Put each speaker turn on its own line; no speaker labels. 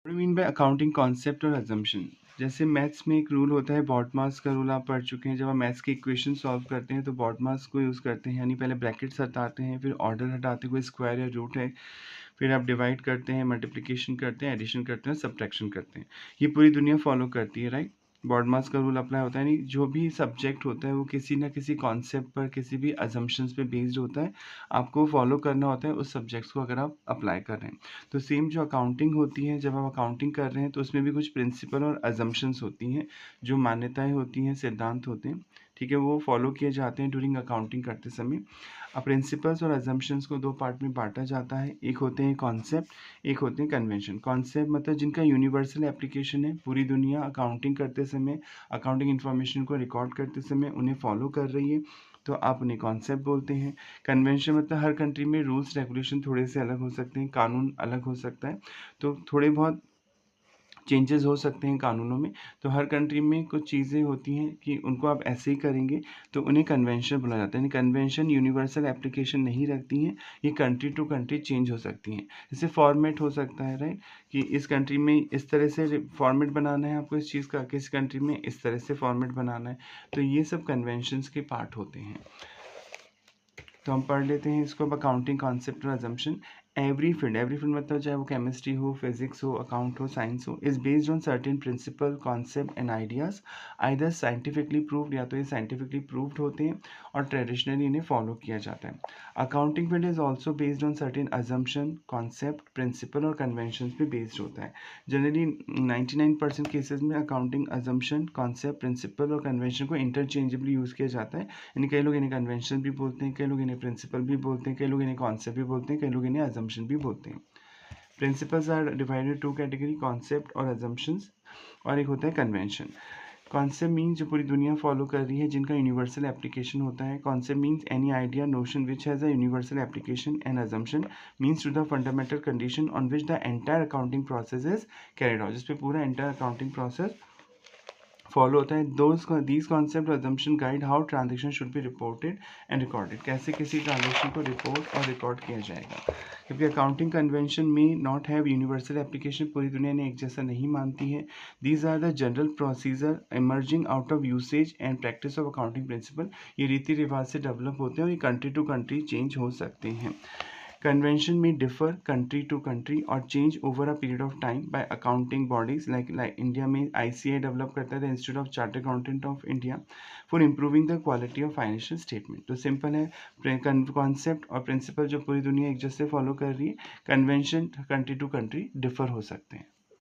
What mean by accounting concept और assumption. जैसे maths में एक रूल होता है, बॉडमास का रूल आप पढ़ चुके हैं। जब आप मैथ्स की इक्वेशन सॉल्व करते हैं तो बॉडमास को यूज़ करते हैं, यानी पहले ब्रैकेट्स हटाते हैं, फिर ऑर्डर हटाते हैं, कोई स्क्वायर या रूट है, फिर आप डिवाइड करते हैं, मल्टीप्लिकेशन करते हैं, एडिशन करते हैं, सब्ट्रैक्शन करते हैं। ये पूरी दुनिया फॉलो करती है, राइट। बॉडमास का रूल अप्लाई होता है, यानी जो भी सब्जेक्ट होता है वो किसी ना किसी कॉन्सेप्ट पर, किसी भी अजम्पशंस पे बेस्ड होता है। आपको फॉलो करना होता है उस सब्जेक्ट्स को, अगर आप अप्लाई कर रहे हैं तो। सेम जो अकाउंटिंग होती है, जब आप अकाउंटिंग कर रहे हैं तो उसमें भी कुछ प्रिंसिपल और अजम्पशंस होती हैं, जो मान्यताएं होती हैं, सिद्धांत होते हैं, ठीक है, वो फॉलो किए जाते हैं ड्यूरिंग अकाउंटिंग करते समय। अब प्रिंसिपल्स और अजम्पशंस को दो पार्ट में बांटा जाता है। एक होते हैं कॉन्सेप्ट, एक होते हैं कन्वेंशन। कॉन्सेप्ट मतलब जिनका यूनिवर्सल एप्लीकेशन है, पूरी दुनिया अकाउंटिंग करते समय, अकाउंटिंग इन्फॉर्मेशन को रिकॉर्ड करते समय उन्हें फॉलो कर रही है, तो आप उन्हें कॉन्सेप्ट बोलते हैं। कन्वेंशन मतलब हर कंट्री में रूल्स रेगुलेशन थोड़े से अलग हो सकते हैं, कानून अलग हो सकता है, तो थोड़े बहुत चेंजेस हो सकते हैं कानूनों में। तो हर कंट्री में कुछ चीज़ें होती हैं कि उनको आप ऐसे ही करेंगे, तो उन्हें कन्वेंशन बोला जाता है। यानी कन्वेंशन यूनिवर्सल एप्लीकेशन नहीं रखती हैं, ये कंट्री टू कंट्री चेंज हो सकती हैं। जैसे फॉर्मेट हो सकता है, राइट, कि इस कंट्री में इस तरह से फॉर्मेट बनाना है आपको इस चीज़ का, किस कंट्री में इस तरह से फॉर्मेट बनाना है। तो ये सब कन्वेंशंस के पार्ट होते हैं। तो हम पढ़ लेते हैं इसको अब, अकाउंटिंग कॉन्सेप्ट और अजम्पशन। एवरी फील्ड मतलब चाहे वो केमिस्ट्री हो, फिजिक्स हो, अकाउंट हो, साइंस हो, is based on certain principle, concept and ideas, either scientifically proved, या तो ये साइंटिफिकली प्रूव्ड होते हैं और ट्रेडिशनली इन्हें फॉलो किया जाता है। Accounting field is also based on certain assumption, concept, principle और कन्वेंशन पे बेस्ड होता है। जनरली 99% केसेस में अकाउंटिंग अजम्पशन, कॉन्सेप्ट, प्रिंसिपल और कन्वेंशन को इंटरचेंजेबली यूज़ किया जाता है। यानी कई लोग इन्हें कन्वेंशन भी बोलते हैं, कई लोग इन्हें प्रिंसिपल भी बोलते हैं, कई लोग इन्हें कॉन्सेप्ट भी बोलते हैं, कई लोग इन्हें अजम्पशन भी बोलते हैं। Principles are divided to category, concept और अजम्पशंस, और एक होता है कन्वेंशन। कॉन्सेप्ट मीन्स जो पूरी दुनिया फॉलो कर रही है, जिनका यूनिवर्सल एप्लीकेशन होता है। Concept means any idea, notion which has a universal application, and assumption means to the fundamental condition on which the entire accounting process is carried out, जिस पे पूरा एंटायर अकाउंटिंग प्रोसेस फॉलो होता है। These concept assumption guide how transaction should be reported and recorded, कैसे किसी transaction को report और record किया जाएगा। क्योंकि अकाउंटिंग कन्वेंशन में नॉट हैव यूनिवर्सल एप्लीकेशन, पूरी दुनिया ने एक जैसा नहीं मानती है। These are the general procedure emerging out of usage and practice of accounting principle, ये रीति रिवाज से डेवलप होते हैं और ये कंट्री टू कंट्री चेंज हो सकते हैं। Convention may differ country to country or change over a period of time by accounting bodies like India में ICA डेवलप करता है, institute of chartered accountant of India, for improving the quality of financial statement. तो simple है, concept और principle जो पूरी दुनिया एक जैसे फॉलो कर रही है, convention country to country differ हो सकते हैं।